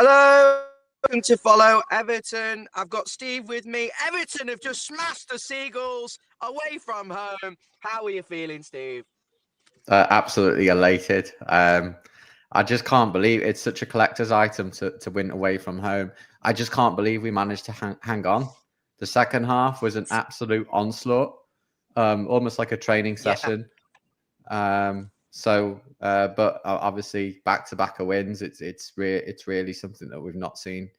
Hello, welcome to Follow Everton. I've got Steve with me. Everton have just smashed the Seagulls away from home. How are you feeling, Steve? Absolutely elated. I just can't believe it's such a collector's item to win away from home. I just can't believe we managed to hang on. The second half was an absolute onslaught, almost like a training session. But obviously back-to-back wins. It's really something that we've not seen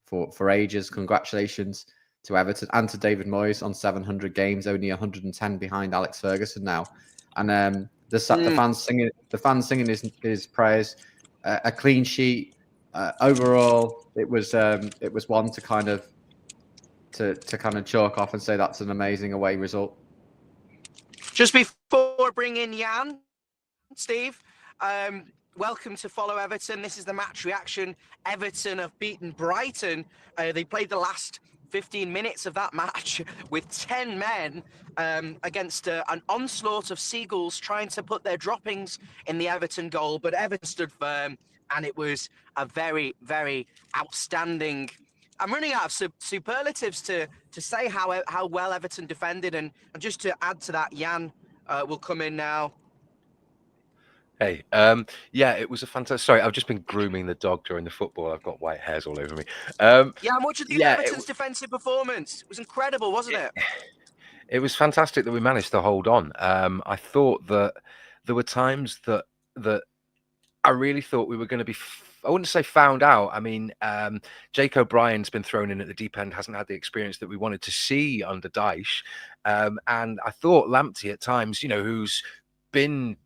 for ages. Congratulations to Everton and to David Moyes on 700 games, only 110 behind Alex Ferguson now, and the fans singing his prayers. A clean sheet. Overall, it was one to kind of chalk off and say that's an amazing away result. Just before bringing Jan, Steve, welcome to Follow Everton. This is the match reaction. Everton have beaten Brighton. They played the last 15 minutes of that match with 10 men against an onslaught of Seagulls trying to put their droppings in the Everton goal, but Everton stood firm, and it was a very, very outstanding. I'm running out of superlatives to say how well Everton defended, and just to add to that, Jan will come in now. Hey, yeah, it was a fantastic. Sorry, I've just been grooming the dog during the football. I've got white hairs all over me. Yeah, what did you think of Everton's defensive performance? It was incredible, wasn't it? It was fantastic that we managed to hold on. I thought that there were times that I really thought we were going to be. I wouldn't say found out. I mean, Jake O'Brien's been thrown in at the deep end, hasn't had the experience that we wanted to see under Dyche. And I thought Lamptey at times, who's been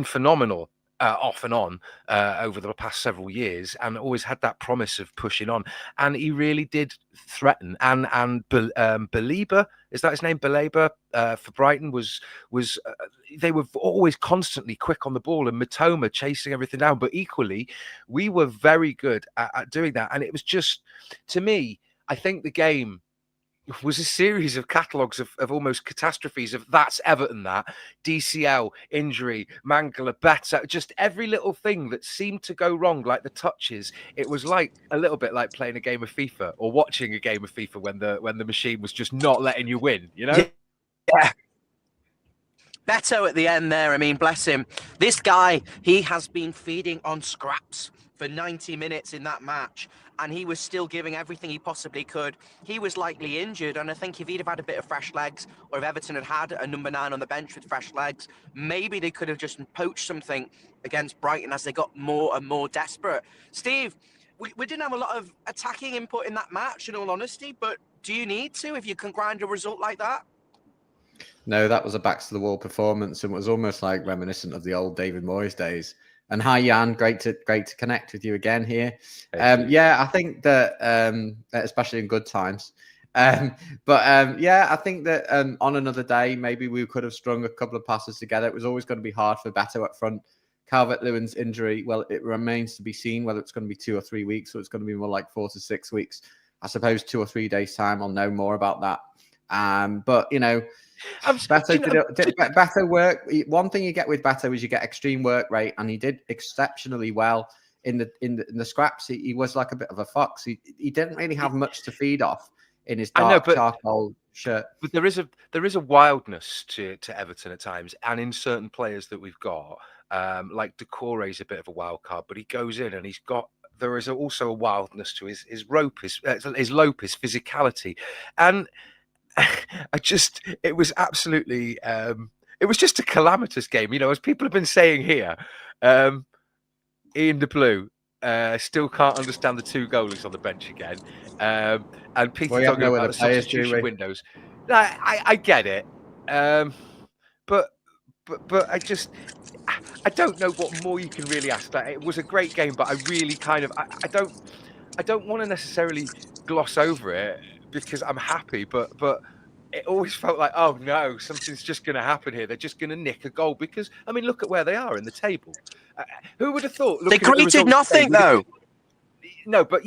phenomenal off and on over the past several years, and always had that promise of pushing on. And he really did threaten. And Belieber, is that his name? Belieber for Brighton was they were always constantly quick on the ball, and Matoma chasing everything down. But equally, we were very good at doing that. And it was just, to me, I think the game was a series of catalogues of almost catastrophes of that's Everton, that DCL, injury, Mangala, better, just every little thing that seemed to go wrong, like the touches. It was like a little bit like playing a game of FIFA or watching a game of FIFA when the machine was just not letting you win, Yeah. Beto at the end there, I mean, bless him. This guy, he has been feeding on scraps for 90 minutes in that match, and he was still giving everything he possibly could. He was likely injured, and I think if he'd have had a bit of fresh legs, or if Everton had had a number 9 on the bench with fresh legs, maybe they could have just poached something against Brighton as they got more and more desperate. Steve, we didn't have a lot of attacking input in that match, in all honesty, but do you need to if you can grind a result like that? No, that was a backs-to-the-wall performance, and was almost like reminiscent of the old David Moyes days. And hi, Jan, great to connect with you again here. Yeah, I think that especially in good times. Yeah, I think that on another day, maybe we could have strung a couple of passes together. It was always going to be hard for Beto up front. Calvert-Lewin's injury, well, it remains to be seen whether it's going to be 2 or 3 weeks, or it's going to be more like 4 to 6 weeks. I suppose 2 or 3 days' time, I'll know more about that. But Beto work. One thing you get with Beto is you get extreme work rate, and he did exceptionally well in the scraps. He was like a bit of a fox. He didn't really have much to feed off in his charcoal shirt. But there is a wildness to Everton at times, and in certain players that we've got, like Decore is a bit of a wild card, but he goes in and he's got. There is also a wildness to his lope, his physicality, and. It was absolutely, it was just a calamitous game. As people have been saying here, Ian De Blue still can't understand the 2 goalies on the bench again. And Peter talking about the substitution windows. I get it. But I don't know what more you can really ask. Like, it was a great game, but I really I don't want to necessarily gloss over it, because I'm happy, but it always felt like, oh no, something's just going to happen here. They're just going to nick a goal, because I mean, look at where they are in the table. Who would have thought? They created nothing, though. No, but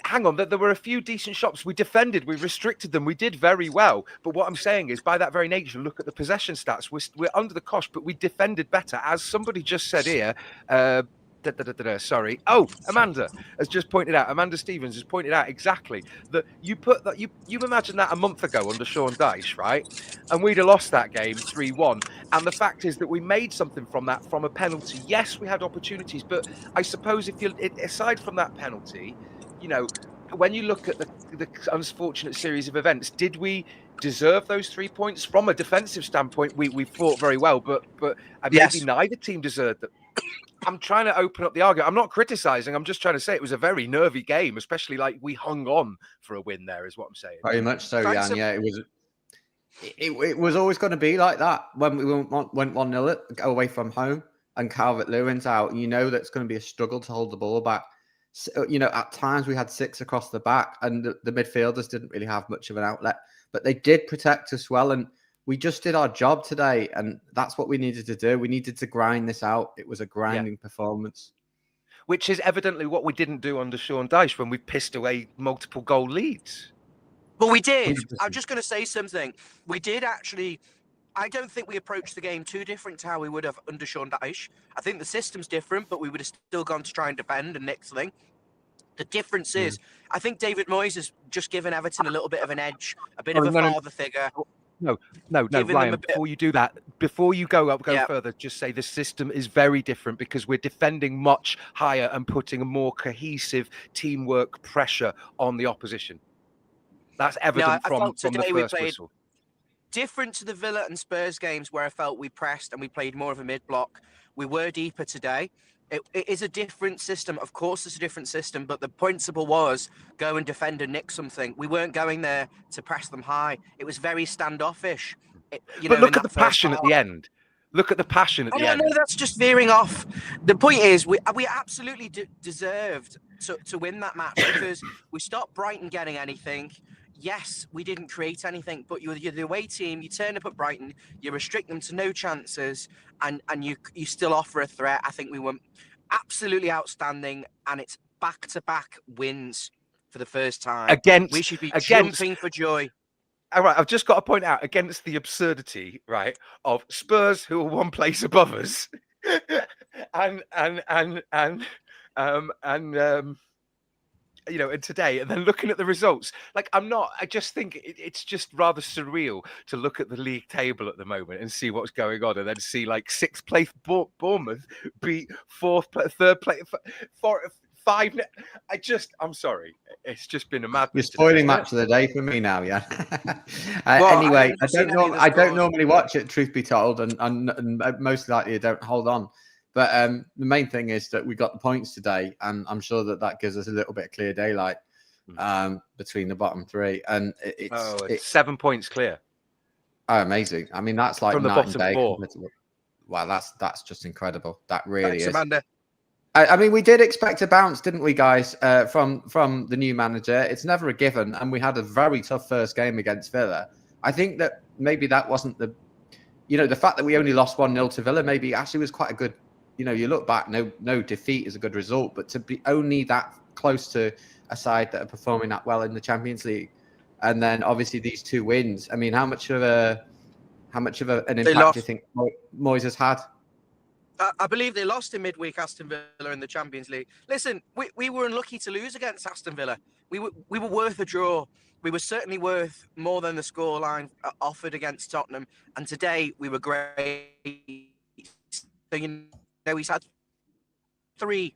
hang on. There were a few decent shots. We defended, we restricted them, we did very well. But what I'm saying is, by that very nature, look at the possession stats. We're under the cosh, but we defended better. As somebody just said here, Sorry. Oh, Amanda has just pointed out. Amanda Stevens has pointed out exactly that you put that you imagine that a month ago under Sean Dyche, right? And we'd have lost that game 3-1. And the fact is that we made something from that from a penalty. Yes, we had opportunities, but I suppose if you aside from that penalty, when you look at the unfortunate series of events, did we deserve those 3 points from a defensive standpoint? We fought very well, but maybe neither team deserved it. I'm trying to open up the argument. I'm not criticizing. I'm just trying to say it was a very nervy game, especially like we hung on for a win there, is what I'm saying. Very much so, Jan. Yeah, it was always going to be like that when we went 1-0 away from home and Calvert-Lewin's out. You know that's going to be a struggle to hold the ball back. So, at times we had 6 across the back and the midfielders didn't really have much of an outlet, but they did protect us well. And we just did our job today, and that's what we needed to do. We needed to grind this out. It was a grinding performance. Which is evidently what we didn't do under Sean Dyche when we pissed away multiple goal leads. Well, we did. 100%. I'm just going to say something. We did actually. I don't think we approached the game too different to how we would have under Sean Dyche. I think the system's different, but we would have still gone to try and defend and nick something. The difference is, I think David Moyes has just given Everton a little bit of an edge, a bit of a father figure. No, Ryan, before you do that, before you go further, just say the system is very different because we're defending much higher and putting a more cohesive teamwork pressure on the opposition. That's evident from the first whistle. Different to the Villa and Spurs games where I felt we pressed and we played more of a mid-block. We were deeper today. It is a different system. Of course, it's a different system, but the principle was go and defend and nick something. We weren't going there to press them high. It was very standoffish. But look at the passion at the end. Look at the passion at the end. No, that's just veering off. The point is, we absolutely deserved to win that match because we stopped Brighton getting anything. Yes, we didn't create anything, but you're the away team. You turn up at Brighton, you restrict them to no chances, and you still offer a threat. I think we were absolutely outstanding, and it's back-to-back wins for the first time. We should be jumping for joy. All right, I've just got to point out against the absurdity, right, of Spurs who are one place above us, and and today, and then looking at the results, I just think it's just rather surreal to look at the league table at the moment and see what's going on, and then see 6th place Bournemouth beat 3rd place, 5. I'm sorry, it's just been a madness. You're spoiling match of the day for me now, yeah. Anyway, I don't normally watch it, truth be told, and most likely I don't hold on. But the main thing is that we got the points today, and I'm sure that gives us a little bit of clear daylight between the bottom 3. And it's 7 points clear. Oh, amazing! I mean, that's like from the bottom 4. Wow, that's just incredible. That really is. Amanda. I mean, we did expect a bounce, didn't we, guys? From the new manager, it's never a given, and we had a very tough first game against Villa. I think that maybe that wasn't the fact that we only lost 1-0 to Villa maybe actually was quite a good. You look back, no defeat is a good result, but to be only that close to a side that are performing that well in the Champions League, and then obviously these 2 wins. I mean, how much of an impact do you think Moyes has had? I believe they lost in midweek Aston Villa in the Champions League. Listen, we were unlucky to lose against Aston Villa. We were worth a draw. We were certainly worth more than the scoreline offered against Tottenham, and today we were great. So he's had 3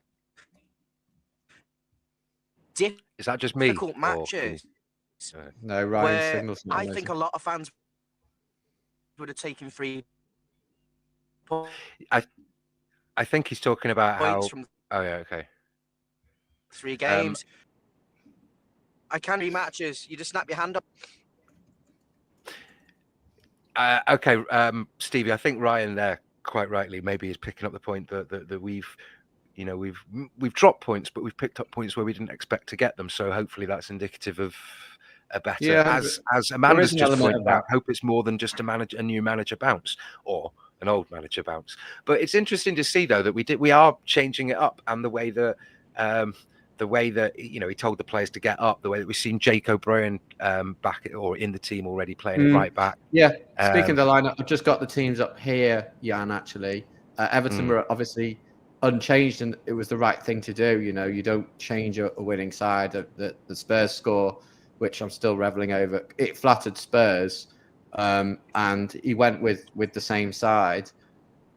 Is that just me? difficult matches. No, Ryan Signal's not. I think a lot of fans would have taken 3 points. I think he's talking about how. Oh yeah, okay. 3 games. I can read matches. You just snap your hand up. Okay, Stevie. I think Ryan there quite rightly maybe is picking up the point that we've dropped points, but we've picked up points where we didn't expect to get them. So hopefully that's indicative of a better. As Amanda's just pointed out, hope it's more than just a new manager bounce or an old manager bounce. But it's interesting to see though that we are changing it up, and the way that he told the players to get up, the way that we've seen Jake O'Brien back or in the team already playing right back. Yeah. Speaking of the lineup, I've just got the teams up here, Jan. Actually, Everton were obviously unchanged, and it was the right thing to do. You know, you don't change a winning side. The Spurs score, which I'm still reveling over, it flattered Spurs, and he went with the same side.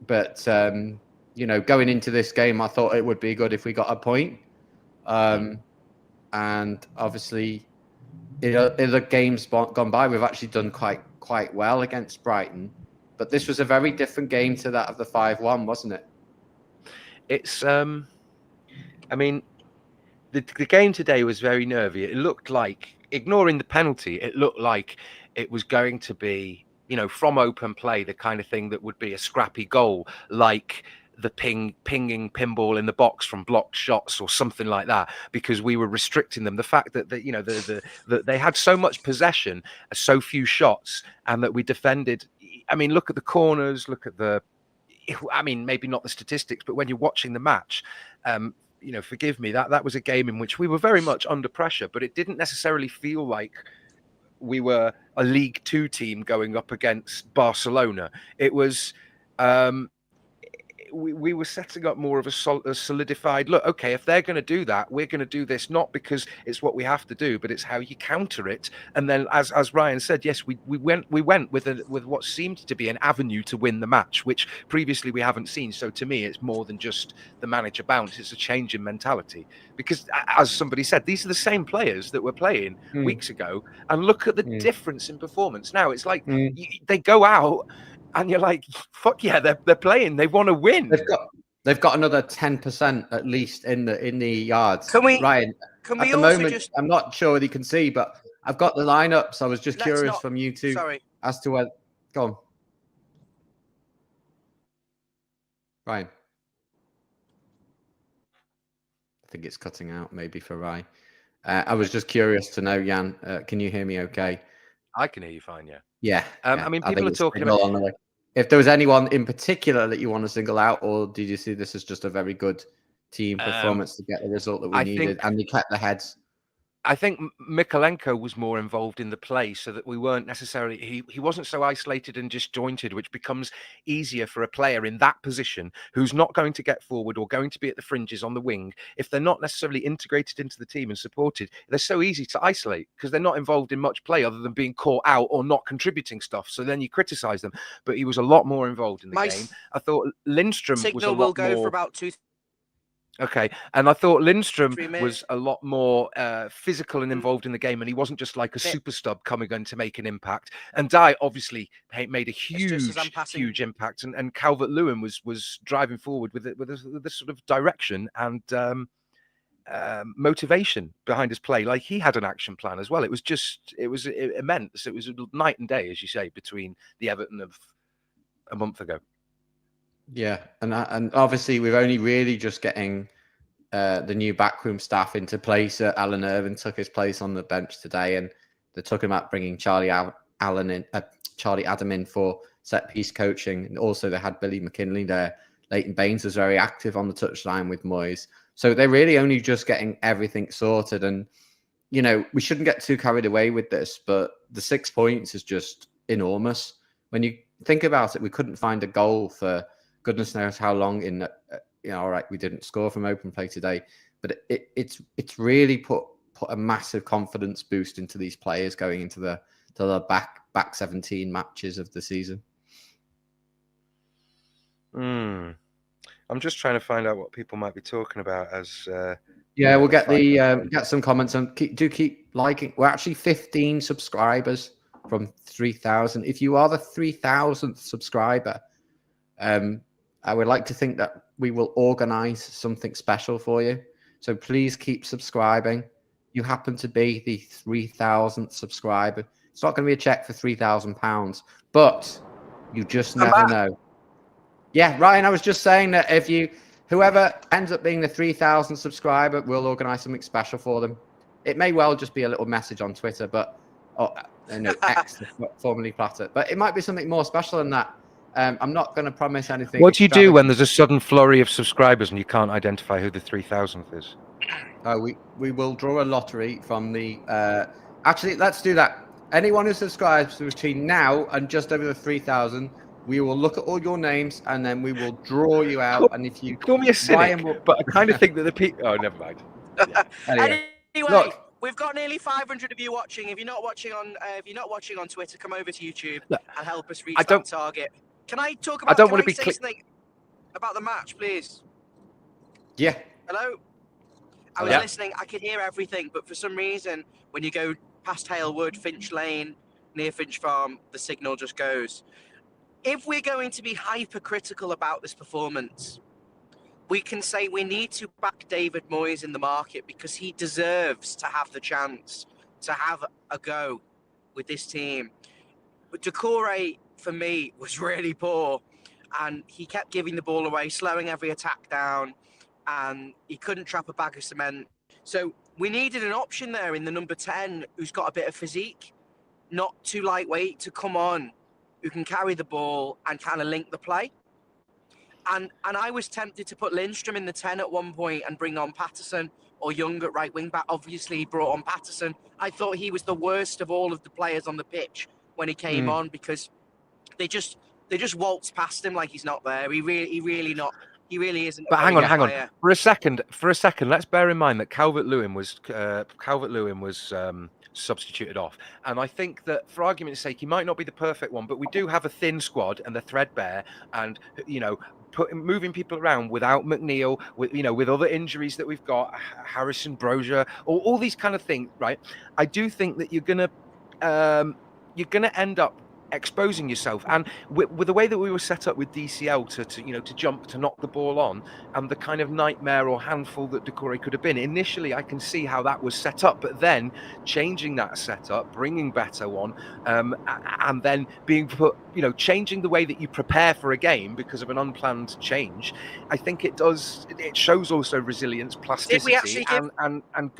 But you know, going into this game, I thought it would be good if we got a point. And obviously, in other games gone by, we've actually done quite well against Brighton. But this was a very different game to that of the 5-1, wasn't it? It's, I mean, the game today was very nervy. It looked like, ignoring the penalty, it looked like it was going to be, you know, from open play, the kind of thing that would be a scrappy goal, like the pinging pinball in the box from blocked shots or something like that, because we were restricting them. The fact that you know, that they had so much possession, so few shots, and that we defended. I mean, look at the corners, look at the, I mean, maybe not the statistics, but when you're watching the match, you know, forgive me, that was a game in which we were very much under pressure, but it didn't necessarily feel like we were a League Two team going up against Barcelona. It was, we were setting up more of a solidified look. Okay, if they're going to do that, we're going to do this, not because it's what we have to do, but it's how you counter it. And then, as Ryan said, yes, we went with what seemed to be an avenue to win the match, which previously we haven't seen. So to me, it's more than just the manager bounce; it's a change in mentality. Because, as somebody said, these are the same players that were playing weeks ago, and look at the difference in performance. Now it's like they go out. And you're like, fuck yeah, they're playing. They want to win. They've got another 10% at least in the yards. Ryan, Can at we the also moment, just... I'm not sure whether you can see, but I've got the lineup. So I was just curious from you two as to where. Go on, Ryan. I think it's cutting out maybe for Ryan. I was just curious to know, Jan, can you hear me okay? I can hear you fine, yeah. Yeah. I mean, people are talking about... If there was anyone in particular that you want to single out, or did you see this as just a very good team performance to get the result that we needed, and they kept the heads? I think Mykolenko was more involved in the play, so that we weren't necessarily, he wasn't so isolated and disjointed, which becomes easier for a player in that position who's not going to get forward or going to be at the fringes on the wing. If they're not necessarily integrated into the team and supported, they're so easy to isolate because they're not involved in much play other than being caught out or not contributing stuff. So then you criticize them. But he was a lot more involved in the game. I thought Lindstrom was a lot more... go for about 2. Okay, and I thought Lindstrom was a lot more physical and involved in the game, and he wasn't just like a super stub coming in to make an impact. And Dye obviously made a huge impact, and Calvert-Lewin was driving forward with this sort of direction and motivation behind his play. Like, he had an action plan as well. It was immense. It was night and day, as you say, between the Everton of a month ago. Yeah, and obviously we're only really just getting the new backroom staff into place. Alan Irvine took his place on the bench today, and they're talking about bringing Charlie Adam in for set piece coaching. And also they had Billy McKinley there. Leighton Baines was very active on the touchline with Moyes. So they're really only just getting everything sorted. And, you know, we shouldn't get too carried away with this, but the 6 points is just enormous. When you think about it, we couldn't find a goal for goodness knows how long in, you know, all right, we didn't score from open play today, but it's really put a massive confidence boost into these players going into the back 17 matches of the season. I'm just trying to find out what people might be talking about as. Yeah, we'll get get some comments and keep liking. We're actually 15 subscribers from 3,000. If you are the 3,000th subscriber, I would like to think that we will organize something special for you. So please keep subscribing. You happen to be the 3,000th subscriber. It's not going to be a check for £3,000, but you just never know. Yeah, Ryan, I was just saying that whoever ends up being the 3,000th subscriber, we'll organize something special for them. It may well just be a little message on Twitter, but X, formerly Platter. But it might be something more special than that. I'm not going to promise anything. What do you do when there's a sudden flurry of subscribers and you can't identify who the 3,000th is? We will draw a lottery from the... actually, let's do that. Anyone who subscribes between now and just over the 3,000 We will look at all your names and then we will draw you out. And if you Call me a cynic, Ryan will... but I kind of think that the people... Oh, never mind. Yeah. Anyway, Anyway, we've got nearly 500 of you watching. If you're not watching on Twitter, come over to YouTube and help us reach that target. Can I talk about? I don't want to be something about the match, please? Yeah. Hello. I was listening. I could hear everything, but for some reason, when you go past Halewood, Finch Lane, near Finch Farm, the signal just goes. If we're going to be hypercritical about this performance, we can say we need to back David Moyes in the market because he deserves to have the chance to have a go with this team. But Doucouré, for me, was really poor, and he kept giving the ball away, slowing every attack down, and he couldn't trap a bag of cement. So we needed an option there in the number 10 who's got a bit of physique, not too lightweight, to come on, who can carry the ball and kind of link the play. And I was tempted to put Lindstrom in the 10 at one point and bring on Patterson or Young at right wing back. Obviously, he brought on Patterson. I thought he was the worst of all of the players on the pitch when he came on because they just waltz past him like he's not there. He really isn't. But hang on. For a second, let's bear in mind that Calvert-Lewin was substituted off, and I think that for argument's sake, he might not be the perfect one, but we do have a thin squad and they're threadbare, and moving people around without McNeil, with other injuries that we've got, Harrison, Brozier, all these kind of things, right? I do think that you're gonna end up exposing yourself, and with the way that we were set up with DCL to jump, to knock the ball on, and the kind of nightmare or handful that Doucouré could have been initially, I can see how that was set up, but then changing that setup, bringing Beto on, and then being put, changing the way that you prepare for a game because of an unplanned change, I think it shows also resilience, plasticity, and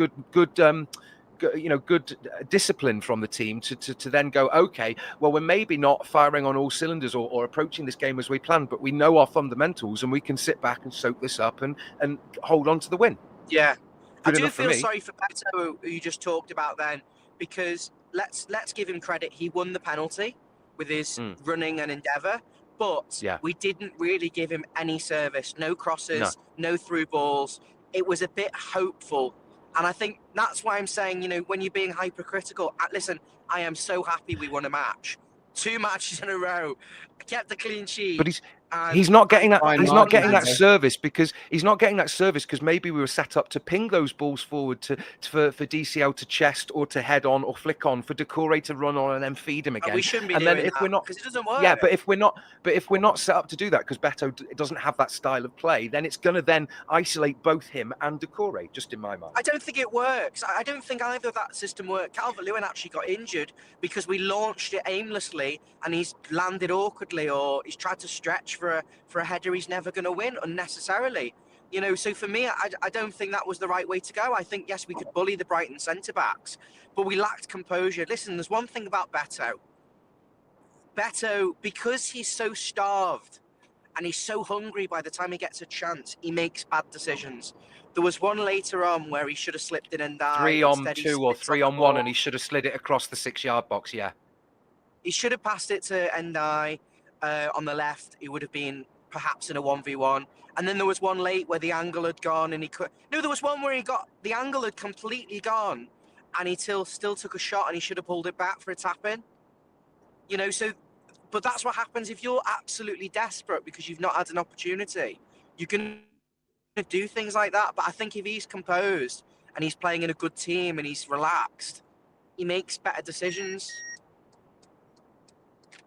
good discipline from the team to then go, okay, well, we're maybe not firing on all cylinders or approaching this game as we planned, but we know our fundamentals and we can sit back and soak this up and hold on to the win. Yeah. I do feel sorry for Beto, who you just talked about then, because let's give him credit. He won the penalty with his running and endeavour, but we didn't really give him any service. No crosses, no through balls. It was a bit hopeful. And I think that's why I'm saying, when you're being hypercritical, listen, I am so happy we won a match. 2 matches in a row, kept the clean sheet. But he's not getting that. He's not getting that service because maybe we were set up to ping those balls forward for DCL to chest or to head on or flick on, for Doucouré to run on and then feed him again. We shouldn't be doing that because it doesn't work. Yeah, but if we're not set up to do that because Beto doesn't have that style of play, then it's going to then isolate both him and Doucouré, just in my mind. I don't think it works. I don't think either of that system worked. Calvert-Lewin actually got injured because we launched it aimlessly and he's landed awkwardly, or he's tried to stretch for a header he's never going to win unnecessarily. So for me, I don't think that was the right way to go. I think, yes, we could bully the Brighton centre-backs, but we lacked composure. Listen, there's one thing about Beto. Beto, because he's so starved and he's so hungry by the time he gets a chance, he makes bad decisions. There was one later on where he should have slipped in and died. 3-on-2 or 3-on-1, and he should have slid it across the 6-yard box, He should have passed it to Ndai on the left. He would have been perhaps in a 1v1. And then there was one late where the angle had gone and he could... No, there was one where the angle had completely gone and he still took a shot and he should have pulled it back for a tap-in. But that's what happens if you're absolutely desperate because you've not had an opportunity. You can do things like that. But I think if he's composed and he's playing in a good team and he's relaxed, he makes better decisions.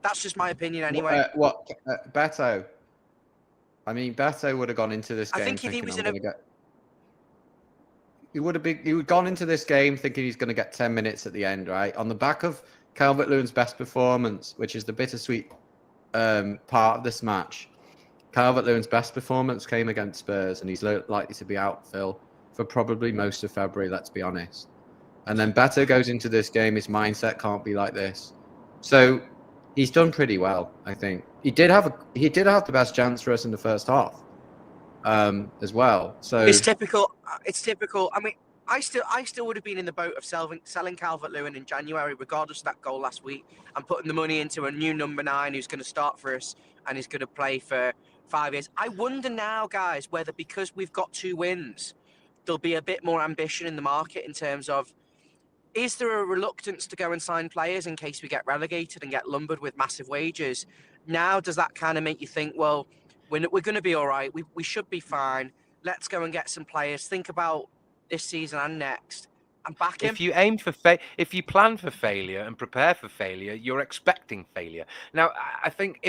That's just my opinion anyway. Beto? I mean, Beto would have gone into this game. I think if he was in a... He would have gone into this game thinking he's going to get 10 minutes at the end, right? On the back of Calvert-Lewin's best performance, which is the bittersweet part of this match. Calvert-Lewin's best performance came against Spurs, and he's likely to be out, Phil, for probably most of February, let's be honest. And then Beto goes into this game, his mindset can't be like this. So he's done pretty well, I think. He did have the best chance for us in the first half, as well. So it's typical. I mean, I still would have been in the boat of selling Calvert-Lewin in January, regardless of that goal last week, and putting the money into a new number 9 who's going to start for us and he's going to play for 5 years. I wonder now, guys, whether because we've got 2 wins, there'll be a bit more ambition in the market in terms of, is there a reluctance to go and sign players in case we get relegated and get lumbered with massive wages? Now, does that kind of make you think, well, we're going to be all right. We should be fine. Let's go and get some players. Think about this season and next. And back him. If you aim for if you plan for failure and prepare for failure, you're expecting failure. Now, I think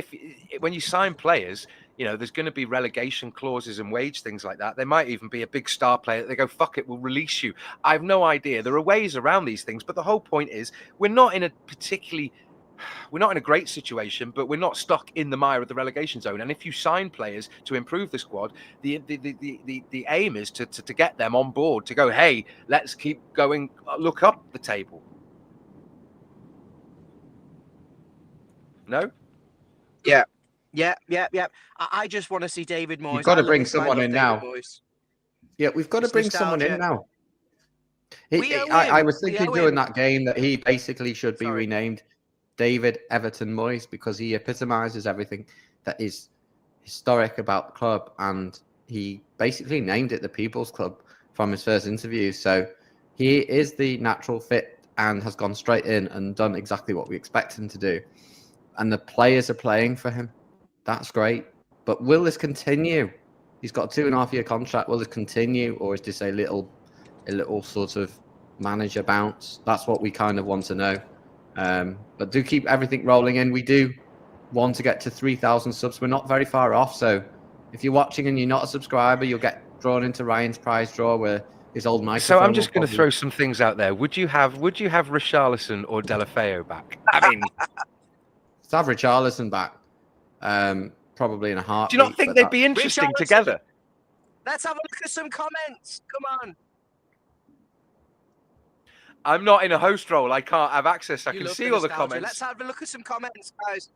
when you sign players, there's going to be relegation clauses and wage things like that. There might even be a big star player that they go, fuck it, we'll release you. I have no idea. There are ways around these things, but the whole point is we're not in a great situation, but we're not stuck in the mire of the relegation zone. And if you sign players to improve the squad, the aim is to get them on board, to go, hey, let's keep going, look up the table. No? Yeah. I just want to see David Moyes. You've got to bring someone in now. Yeah, we've got to bring someone in now. I was thinking during that game that he basically should be renamed David Everton Moyes, because he epitomizes everything that is historic about the club, and he basically named it the People's Club from his first interview. So he is the natural fit and has gone straight in and done exactly what we expect him to do. And the players are playing for him. That's great. But will this continue? He's got a 2.5-year contract. Will this continue, or is this a little sort of manager bounce? That's what we kind of want to know. But do keep everything rolling in. We do want to get to 3,000 subs. We're not very far off. So if you're watching and you're not a subscriber, you'll get drawn into Ryan's prize draw where his old microphone. So I'm just going to throw some things out there. Would you have Richarlison or Delafeu back? I mean, let's have Richarlison back. Probably in a heartbeat. Do you not think they'd be interesting together? Let's have a look at some comments. Come on. I'm not in a host role. I can't have access. I can see all the comments. Let's have a look at some comments, guys.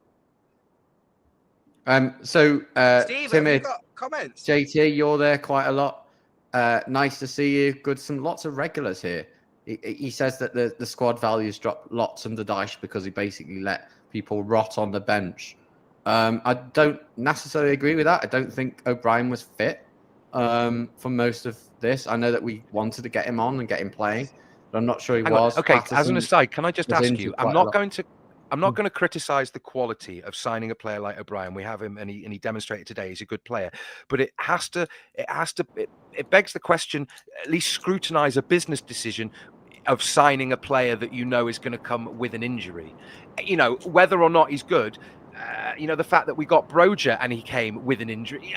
Steve, have you got comments? JT, you're there quite a lot. Nice to see you. Lots of regulars here. He says that the squad values dropped lots under Dyche because he basically let people rot on the bench. I don't necessarily agree with that. I don't think O'Brien was fit for most of this. I know that we wanted to get him on and get him playing, but I'm not sure he was. Okay, as an aside, can I just ask you? I'm not going to criticize the quality of signing a player like O'Brien. We have him, and he demonstrated today he's a good player. But it begs the question. At least scrutinize a business decision of signing a player that is going to come with an injury. Whether or not he's good. The fact that we got Broja and he came with an injury.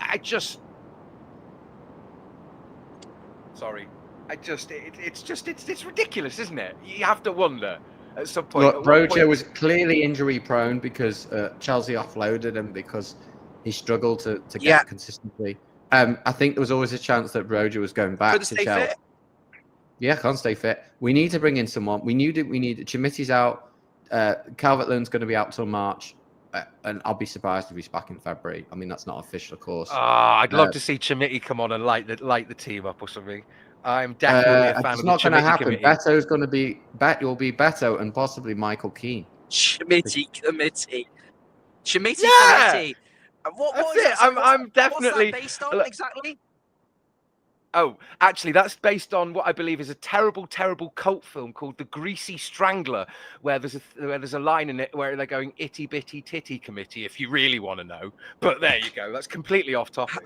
It's ridiculous, isn't it? You have to wonder at some point. Look, Broja was clearly injury prone because Chelsea offloaded him because he struggled to get consistency. I think there was always a chance that Broja was going back to Chelsea. Yeah, can't stay fit. We need to bring in someone. We need Chimiti's out. Calvert-Lewin's going to be out till March. And I'll be surprised if he's back in February. I mean, that's not official, of course. I'd love to see Chimiti come on and light the team up or something. I'm definitely a fan of the Chimiti. It's not going to happen. Beto's going to be You'll be Beto and possibly Michael Keane. Chimiti committee. Yeah! Committee. That's it. I'm definitely. What's that based on exactly? Oh, actually, that's based on what I believe is a terrible, terrible cult film called The Greasy Strangler, where there's a line in it where they're going itty bitty titty committee, if you really want to know. But there you go. That's completely off topic.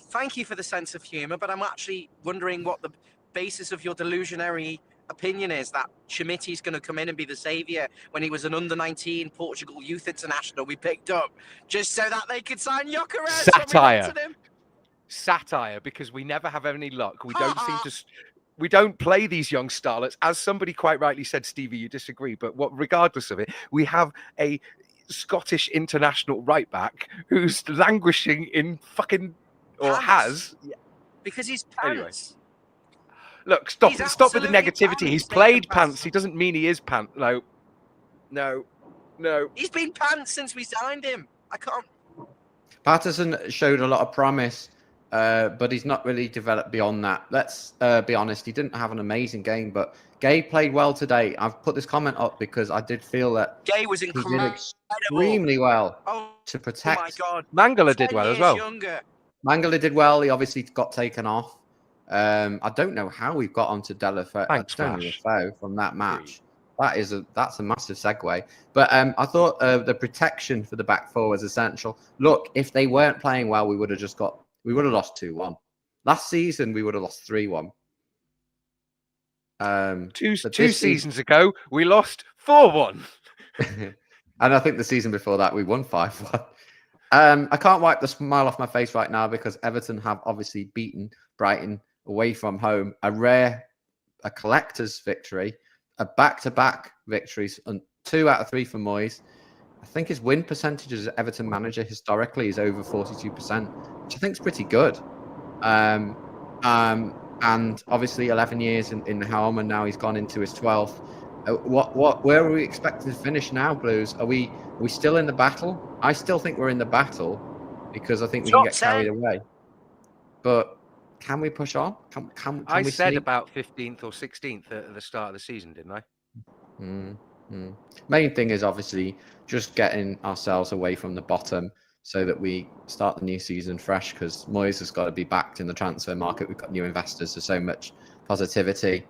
Thank you for the sense of humour, but I'm actually wondering what the basis of your delusionary opinion is that Chimiti's going to come in and be the saviour when he was an under-19 Portugal youth international we picked up just so that they could sign Gyökeres. Satire, because we never have any luck. We don't play these young starlets. As somebody quite rightly said, Stevie, you disagree, but regardless of it, we have a Scottish international right back who's languishing in fucking has because he's pants. Anyway. Look, stop with the negativity. He's played pants. He doesn't mean he is pants. No. He's been pants since we signed him. I can't. Patterson showed a lot of promise but he's not really developed beyond that. Let's be honest. He didn't have an amazing game, but Gay played well today. I've put this comment up because I did feel that Gay was he incredible. did extremely well to protect. Oh my God. Mangala did well as well. Younger. Mangala did well. He obviously got taken off. I don't know how we've got onto Deulofeu from that match. That's a massive segue. But I thought the protection for the back four was essential. Look, if they weren't playing well, we would have lost 2-1. Last season we would have lost 3-1. Two seasons ago we lost 4-1. And I think the season before that we won 5-1. I can't wipe the smile off my face right now because Everton have obviously beaten Brighton away from home. A collector's victory, a back-to-back victories, and 2 out of 3 for Moyes. I think his win percentage as Everton manager historically is over 42%, which I think is pretty good. And obviously 11 years in the helm, and now he's gone into his 12th. Where are we expected to finish now, Blues? Are we still in the battle? I still think we're in the battle because I think we can get carried away. But can we push on? Can I we said see? about 15th or 16th at the start of the season, didn't I? Main thing is obviously just getting ourselves away from the bottom so that we start the new season fresh, because Moyes has got to be backed in the transfer market. We've got new investors. There's so much positivity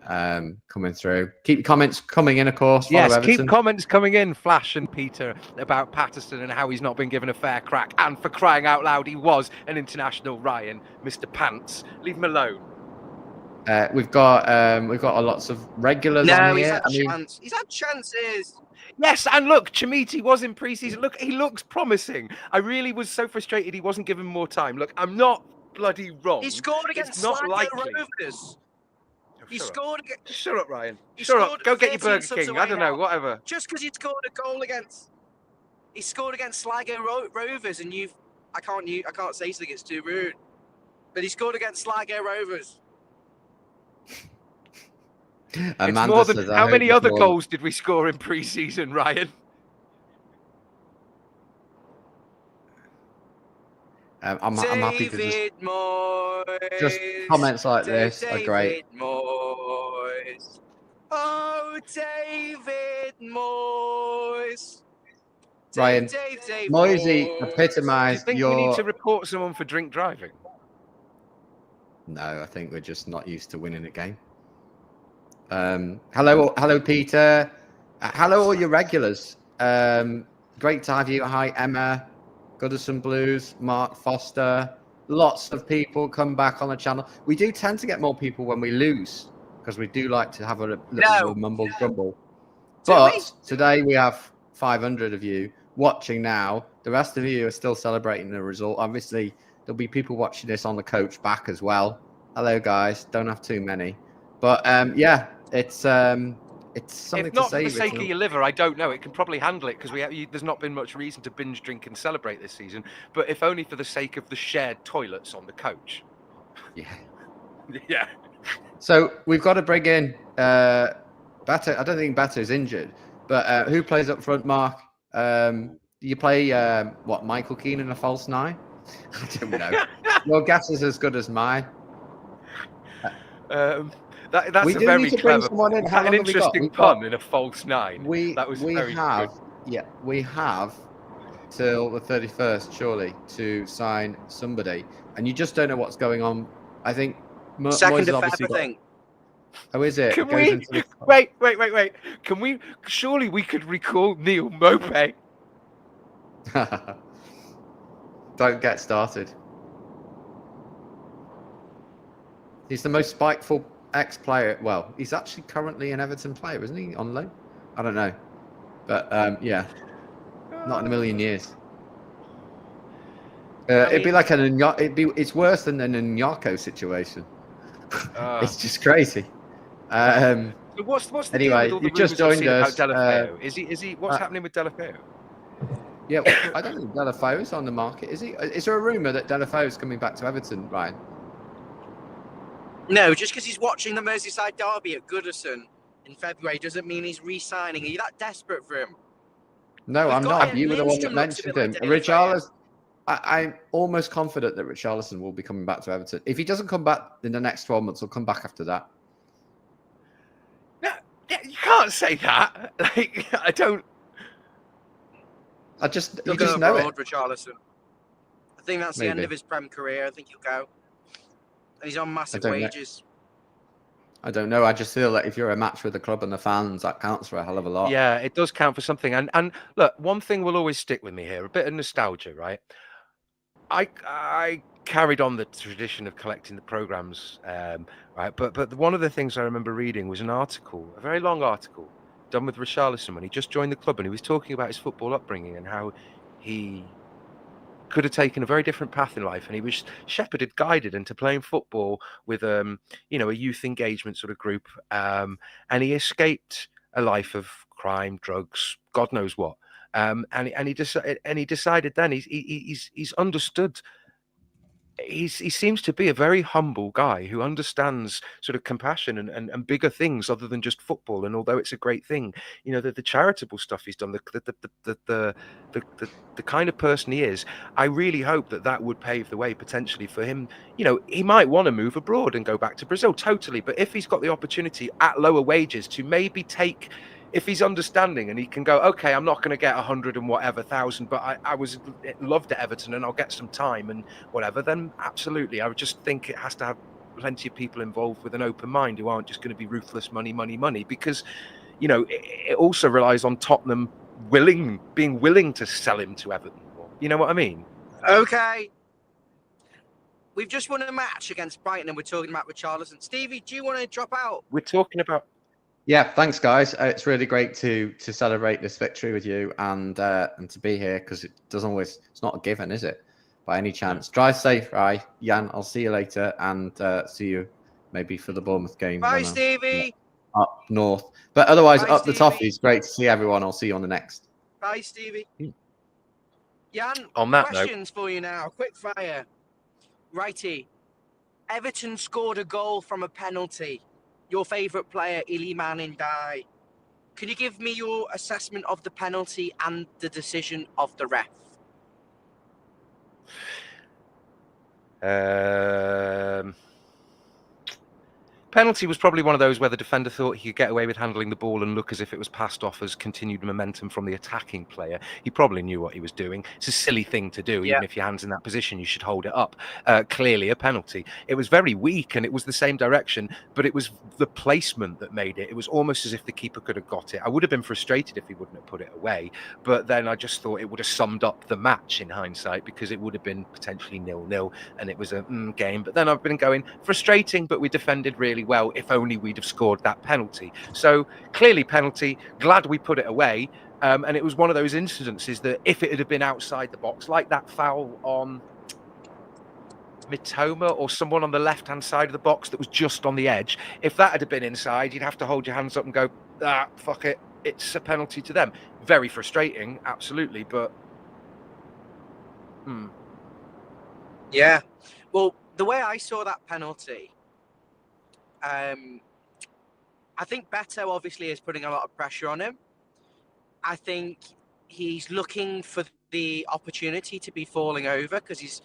coming through. Keep comments coming in, of course. Yes, Everton. keep comments coming in, Flash and Peter, about Patterson and how he's not been given a fair crack. And for crying out loud, he was an international, Ryan, Mr. Pants. Leave him alone. We've got lots of regulars on here. He's had chances. Yes, and look, Chamiti was in pre-season. Look, he looks promising. I really was so frustrated he wasn't given more time. Look, I'm not bloody wrong. He scored against Sligo Rovers. He scored against... Shut up, Ryan. Shut up. Go get your Burger King. I don't know, whatever. Just because he scored a goal against... He scored against Sligo Rovers, and I can't say something, it's too rude. But he scored against Sligo Rovers. It's more than how many other goals did we score in pre-season, Ryan? I'm happy to just comments like this are great. Moyes. Oh, David Moyes. Ryan, Moyes epitomised Do you think we need to report someone for drink driving? No, I think we're just not used to winning a game. Hello, Peter. Hello, all your regulars. Great to have you. Hi, Emma, Goodison Blues, Mark Foster. Lots of people come back on the channel. We do tend to get more people when we lose because we do like to have a little mumble grumble. But today we have 500 of you watching now. The rest of you are still celebrating the result. Obviously, there'll be people watching this on the coach back as well. Hello, guys. Don't have too many. But yeah, it's something to say. If not for the sake of your liver, I don't know. It can probably handle it because there's not been much reason to binge drink and celebrate this season. But if only for the sake of the shared toilets on the coach. Yeah. Yeah. So we've got to bring in Batter. I don't think Batter is injured, but who plays up front, Mark? You play Michael Keane in a false 9? I don't know. Your guess is as good as mine. That's a very clever, an interesting pun in a false 9. That was very good. Yeah, we have till the 31st, surely, to sign somebody, and you just don't know what's going on. I think 2nd of Feb, I think. Oh, is it? Can we wait? Can we? Surely we could recall Neil Maupay. Don't get started. He's the most spiteful ex-player. Well, he's actually currently an Everton player, isn't he? On loan? I don't know, but yeah, not in a million years. It'd be like it's worse than an Nyarko situation. It's just crazy. What's the anyway? deal with all the you've just joined us. Deulofeu? Is he? What's happening with Deulofeu? Yeah, I don't think Deulofeu is on the market. Is he? Is there a rumor that Deulofeu is coming back to Everton, Ryan? No, just because he's watching the Merseyside derby at Goodison in February doesn't mean he's re-signing. Are you that desperate for him? No, I'm not. You were the one that mentioned him. I'm almost confident that Richarlison will be coming back to Everton. If he doesn't come back in the next 12 months, he'll come back after that. No, you can't say that. Like, I don't. You He'll just go know abroad, it. Richarlison. I think that's the end Maybe. of his Prem career. I think he'll go. He's on massive don't know. wages. I don't know. I just feel that if you're a match with the club and the fans, that counts for a hell of a lot. Yeah, it does count for something. And look, one thing will always stick with me here: a bit of nostalgia, right? I carried on the tradition of collecting the programs, right? But one of the things I remember reading was an article, a very long article, done with Richarlison when he just joined the club, and he was talking about his football upbringing and how he could have taken a very different path in life, and he was shepherded, guided into playing football with a youth engagement sort of group, and he escaped a life of crime, drugs, God knows what, and he decided then he's understood. He seems to be a very humble guy who understands sort of compassion and bigger things other than just football. And although it's a great thing, the charitable stuff he's done, the kind of person he is, I really hope that would pave the way potentially for him. He might want to move abroad and go back to Brazil, totally. But if he's got the opportunity at lower wages to maybe take, if he's understanding and he can go, okay, I'm not going to get 100 and whatever thousand, but I was loved at Everton and I'll get some time and whatever, then absolutely. I would just think it has to have plenty of people involved with an open mind who aren't just going to be ruthless money, because, it also relies on Tottenham being willing to sell him to Everton. You know what I mean? Okay. We've just won a match against Brighton and we're talking about Richarlison. Stevie, do you want to drop out? We're talking about... Yeah, thanks, guys. It's really great to celebrate this victory with you and to be here, because it's not a given, is it? By any chance. Drive safe, right? Jan, I'll see you later, and see you maybe for the Bournemouth game. Bye, Stevie. Up north. But otherwise, Bye, up the Stevie. Toffees. Great to see everyone. I'll see you on the next. Bye, Stevie. Jan, on that questions for you now. Quick fire. Righty. Everton scored a goal from a penalty. Your favourite player, Iliman Ndiaye. Could you give me your assessment of the penalty and the decision of the ref? Penalty was probably one of those where the defender thought he could get away with handling the ball and look as if it was passed off as continued momentum from the attacking player. He probably knew what he was doing. It's a silly thing to do. Even if your hand's in that position, you should hold it up. Clearly a penalty. It was very weak and it was the same direction, but it was the placement that made it. It was almost as if the keeper could have got it. I would have been frustrated if he wouldn't have put it away, but then I just thought it would have summed up the match in hindsight, because it would have been potentially 0-0 and it was a game. But then I've been going, frustrating, but we defended really well. If only we'd have scored that penalty. So clearly penalty, glad we put it away. And it was one of those incidences that if it had been outside the box, like that foul on Mitoma or someone on the left-hand side of the box that was just on the edge, if that had been inside, you'd have to hold your hands up and go, fuck it, it's a penalty to them. Very frustrating, absolutely, but Yeah. Well, the way I saw that penalty, I think Beto obviously is putting a lot of pressure on him. I think he's looking for the opportunity to be falling over because he's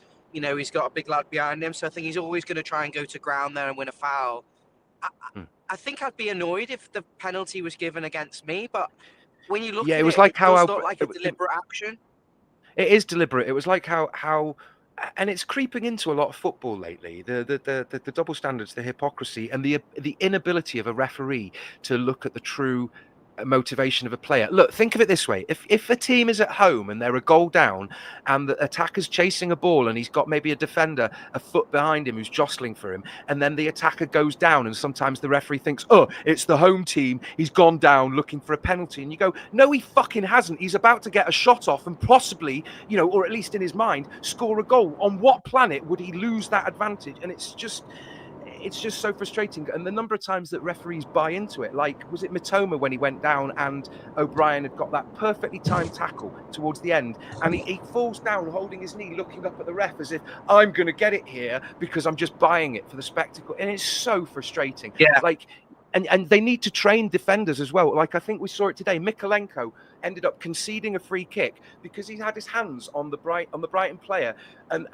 got a big lad behind him. So I think he's always going to try and go to ground there and win a foul. I think I'd be annoyed if the penalty was given against me, but when you look at it was like how does look like a deliberate action. It is deliberate. It was like how and it's creeping into a lot of football lately. The double standards, the hypocrisy, and the inability of a referee to look at the true motivation of a player. Look, think of it this way: if a team is at home and they're a goal down, and the attacker's chasing a ball, and he's got maybe a defender a foot behind him who's jostling for him, and then the attacker goes down, and sometimes the referee thinks, oh, it's the home team, he's gone down looking for a penalty, and you go, no, he fucking hasn't. He's about to get a shot off and possibly, or at least in his mind, score a goal. On what planet would he lose that advantage? And it's just so frustrating. And the number of times that referees buy into it, like, was it Mitoma when he went down and O'Brien had got that perfectly timed tackle towards the end, and he falls down holding his knee, looking up at the ref as if, I'm going to get it here because I'm just buying it for the spectacle. And it's so frustrating. Yeah. Like, And they need to train defenders as well. Like I think we saw it today. Mykolenko ended up conceding a free kick because he had his hands on the Brighton player and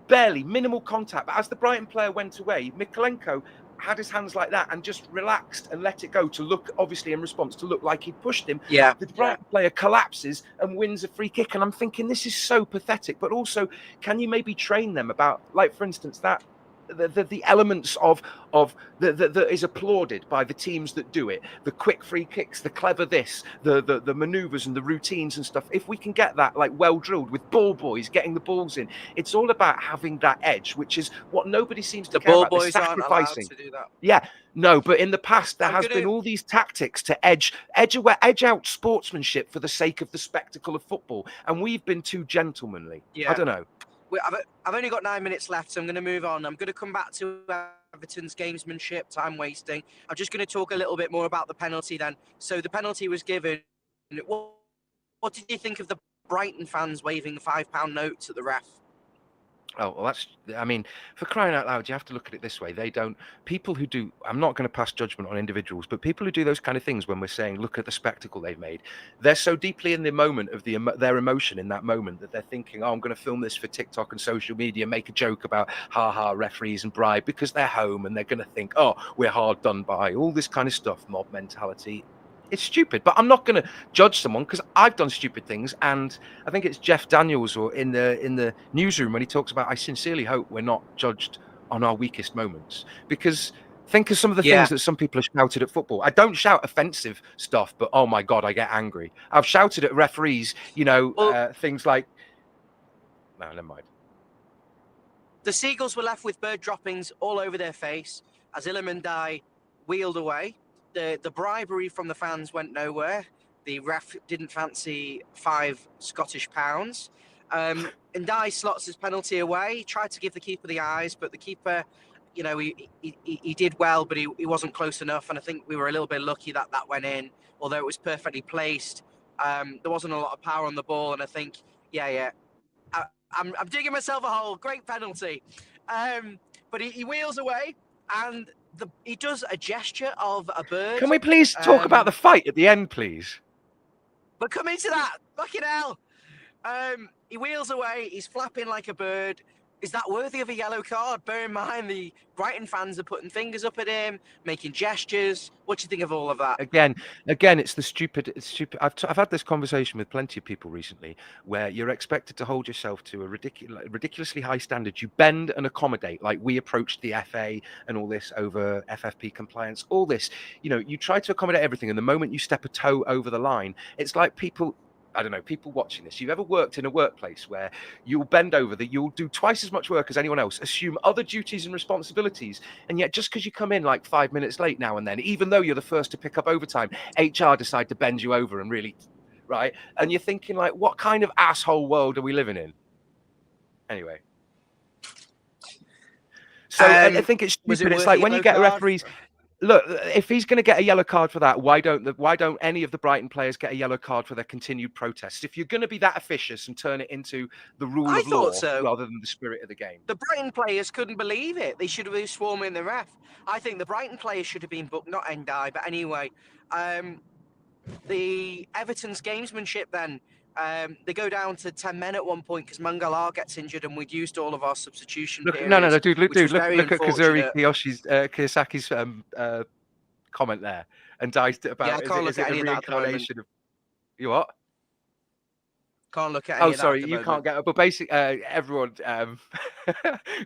barely minimal contact. But as the Brighton player went away, Mykolenko had his hands like that and just relaxed and let it go to look, obviously in response, to look like he'd pushed him. Yeah. The Brighton player collapses and wins a free kick. And I'm thinking, this is so pathetic. But also, can you maybe train them about, like, for instance, that the elements of that is applauded by the teams that do it, the quick free kicks, the clever this, the maneuvers and the routines and stuff. If we can get that like well drilled with ball boys getting the balls in, it's all about having that edge, which is what nobody seems to care about. The ball boys aren't allowed to do that. Yeah, no, but in the past there has been all these tactics to edge out sportsmanship for the sake of the spectacle of football, and we've been too gentlemanly. I don't know. I've only got 9 minutes left, so I'm going to move on. I'm going to come back to Everton's gamesmanship, time wasting. I'm just going to talk a little bit more about the penalty then. So the penalty was given. What did you think of the Brighton fans waving the £5 notes at the ref? Oh, well, I mean, for crying out loud, you have to look at it this way. People who do, I'm not going to pass judgment on individuals, but people who do those kind of things when we're saying, look at the spectacle they've made, they're so deeply in the moment of their emotion in that moment that they're thinking, oh, I'm going to film this for TikTok and social media, make a joke about referees and bribe because they're home, and they're going to think, oh, we're hard done by, all this kind of stuff, mob mentality. It's stupid, but I'm not going to judge someone because I've done stupid things. And I think it's Jeff Daniels or in the newsroom when he talks about, I sincerely hope we're not judged on our weakest moments, because think of some of the things that some people have shouted at football. I don't shout offensive stuff, but oh my God, I get angry. I've shouted at referees, things like, no, never mind. The Seagulls were left with bird droppings all over their face as Illiman wheeled away. The bribery from the fans went nowhere. The ref didn't fancy £5 Scottish. Ndiaye slots his penalty away. He tried to give the keeper the eyes, but the keeper, he did well, but he wasn't close enough. And I think we were a little bit lucky that went in, although it was perfectly placed. There wasn't a lot of power on the ball, and I think, I'm digging myself a hole. Great penalty. But he wheels away, and he does a gesture of a bird. Can we please talk about the fight at the end, please? But come into that. Fucking hell. He wheels away. He's flapping like a bird. Is that worthy of a yellow card? Bear in mind, the Brighton fans are putting fingers up at him, making gestures. What do you think of all of that? Again, it's the stupid. I've had this conversation with plenty of people recently, where you're expected to hold yourself to a ridiculously high standard. You bend and accommodate, like we approached the FA and all this over FFP compliance. All this, you try to accommodate everything, and the moment you step a toe over the line, it's like people. I don't know, people watching this, you've ever worked in a workplace where you'll bend over, that you'll do twice as much work as anyone else, assume other duties and responsibilities, and yet just because you come in like 5 minutes late now and then, even though you're the first to pick up overtime, HR decide to bend you over and really, right? And you're thinking like, what kind of asshole world are we living in? Anyway. So I think it's stupid. It's like when you get referees... Look, if he's going to get a yellow card for that, why don't any of the Brighton players get a yellow card for their continued protests? If you're going to be that officious and turn it into the rule of law rather than the spirit of the game. The Brighton players couldn't believe it. They should have been swarming the ref. I think the Brighton players should have been booked, not Ndiaye. But anyway, the Everton's gamesmanship then, they go down to 10 men at one point because Mangala gets injured and we'd used all of our substitution periods. No, dude, look at Kazuri Kiyosaki's comment there and diced it about is it a reincarnation of you what? Can't look at any of that sorry, you can't get it. But basically, everyone,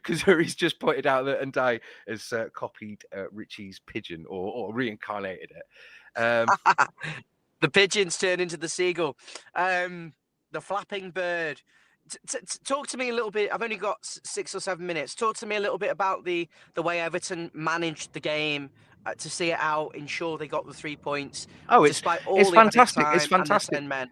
Kazuri's just pointed out that Ndiaye has copied Richie's pigeon or reincarnated it. The pigeons turn into the seagull. The flapping bird. Talk to me a little bit. I've only got 6 or 7 minutes. Talk to me a little bit about the way Everton managed the game to see it out, ensure they got the 3 points. It's fantastic. It's fantastic. 10 men.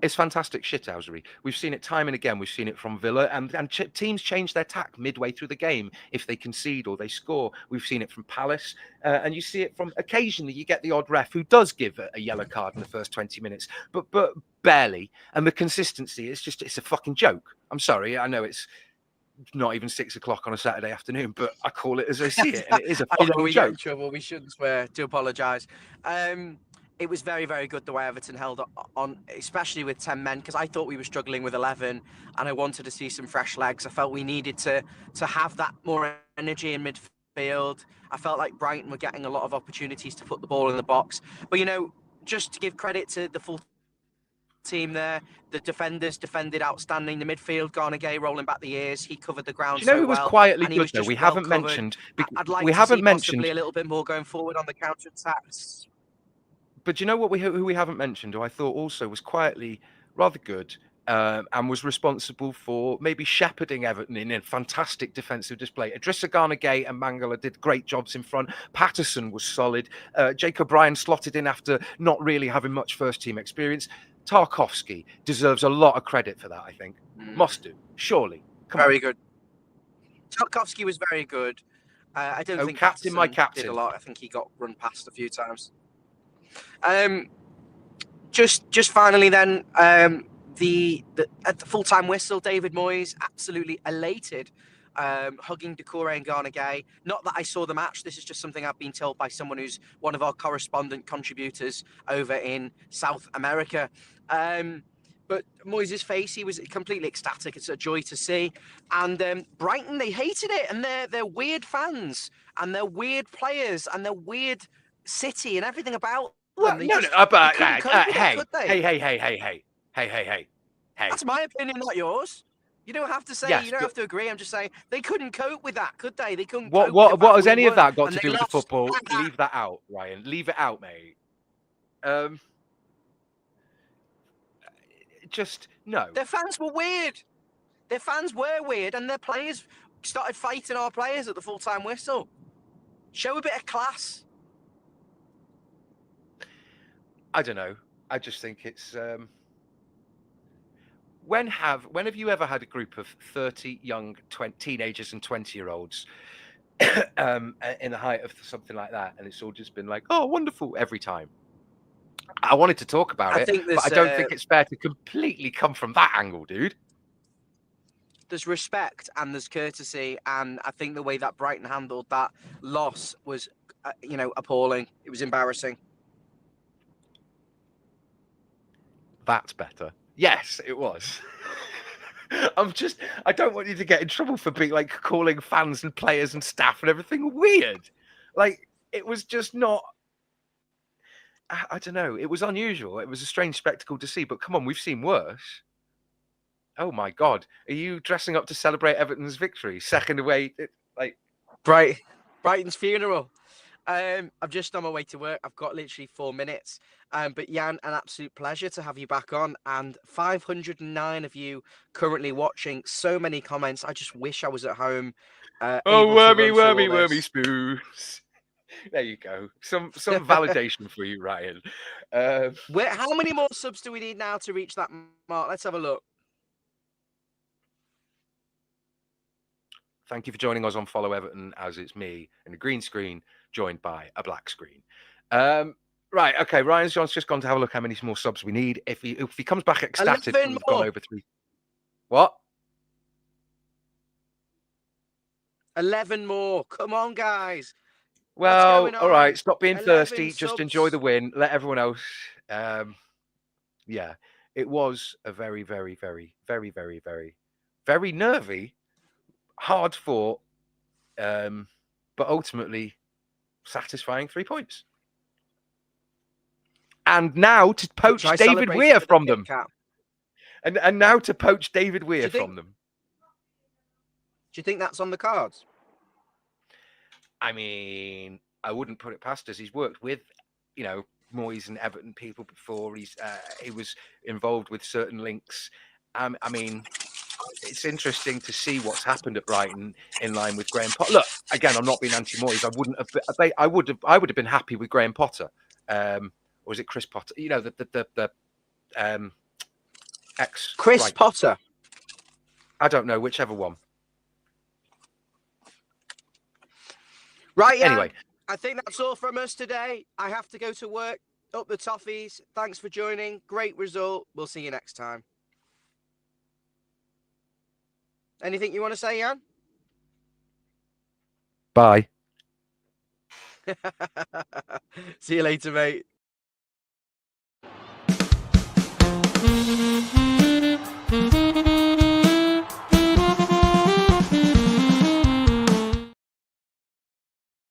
It's fantastic shithousery. We've seen it time and again. We've seen it from Villa, and teams change their tack midway through the game if they concede or they score. We've seen it from Palace, and you see it from occasionally you get the odd ref who does give a yellow card in the first 20 minutes, but barely. And the consistency, it's a fucking joke. I'm sorry. I know it's not even 6 o'clock on a Saturday afternoon, but I call it as I see it, and it is a I know fucking we get in joke. trouble. We shouldn't swear. Do apologise. It was very, very good the way Everton held on, especially with 10 men, because I thought we were struggling with 11, and I wanted to see some fresh legs. I felt we needed to have that more energy in midfield. I felt like Brighton were getting a lot of opportunities to put the ball in the box. But, just to give credit to the full team there, the defenders defended outstanding. The midfield, Garnegay rolling back the ears, he covered the ground Do you know so who was well, quietly and he good was though? just We well haven't covered. mentioned. I'd like we to haven't see mentioned possibly a little bit more going forward on the counter attacks. But you know what? Who we haven't mentioned, who I thought also was quietly rather good, and was responsible for maybe shepherding Everton in a fantastic defensive display. Idrissa Gana-Gueye and Mangala did great jobs in front. Patterson was solid. Jacob Ryan slotted in after not really having much first-team experience. Tarkowski deserves a lot of credit for that, I think. Must do, surely. Come Very on. good. Tarkowski was very good. I don't think captain, my Patterson captain. did a lot. I think he got run past a few times. Just finally then, at the full-time whistle, David Moyes absolutely elated, hugging Doucouré and Garnegay. Not that I saw the match. This is just something I've been told by someone who's one of our correspondent contributors over in South America. But Moyes' face, he was completely ecstatic. It's a joy to see. And Brighton, they hated it, and they're weird fans, and they're weird players, and they're weird city, and everything about them. Well, hey. That's my opinion, not yours. You don't have to say. Yes, you don't but have to agree. I'm just saying they couldn't cope with that, could they? They couldn't. What cope with the fact has we any of won, that got and to they do with the lost. football? Leave that out, Ryan. Leave it out, mate. Just no. Their fans were weird. Their fans were weird, and their players started fighting our players at the full-time whistle. Show a bit of class. I don't know. I just think it's when have you ever had a group of 30 young teenagers and 20-year-olds in the height of something like that, and it's all just been like, oh, wonderful every time? I wanted to talk about it, but I don't think it's fair to completely come from that angle, dude. There's respect and there's courtesy, and I think the way that Brighton handled that loss was, appalling. It was embarrassing. That's better. Yes, it was. I don't want you to get in trouble for being like calling fans and players and staff and everything weird. Like, it was just not, I don't know. It was unusual. It was a strange spectacle to see, but come on, we've seen worse. Oh my God. Are you dressing up to celebrate Everton's victory? Second away, Brighton's funeral. I'm just on my way to work. I've got literally 4 minutes. But Jan, an absolute pleasure to have you back on. And 509 of you currently watching. So many comments. I just wish I was at home. Wormy spoons. There you go. Some validation for you, Ryan. How many more subs do we need now to reach that mark? Let's have a look. Thank you for joining us on Follow Everton, as it's me in a green screen, joined by a black screen. Right, okay, Ryan's just gone to have a look how many more subs we need. If he comes back ecstatic, we've gone over 3. What? 11 more. Come on, guys. Well, all right, stop being thirsty. Subs. Just enjoy the win. Let everyone else. Yeah, it was a very, very, very, very, very, very, very nervy, hard fought, but ultimately satisfying 3 points. And now to poach David Weir from them. And now to poach David Weir from them. Do you think that's on the cards? I mean, I wouldn't put it past us. He's worked with, Moyes and Everton people before. He was involved with certain links. I mean, it's interesting to see what's happened at Brighton in line with Graham Potter. Look, again, I'm not being anti-Moyes. I would have been happy with Graham Potter. Or is it Chris Potter? The ex Chris Brighton. Potter. I don't know, whichever one. Right, yeah. Anyway, I think that's all from us today. I have to go to work. Up the Toffees. Thanks for joining. Great result. We'll see you next time. Anything you want to say, Jan? Bye. See you later, mate.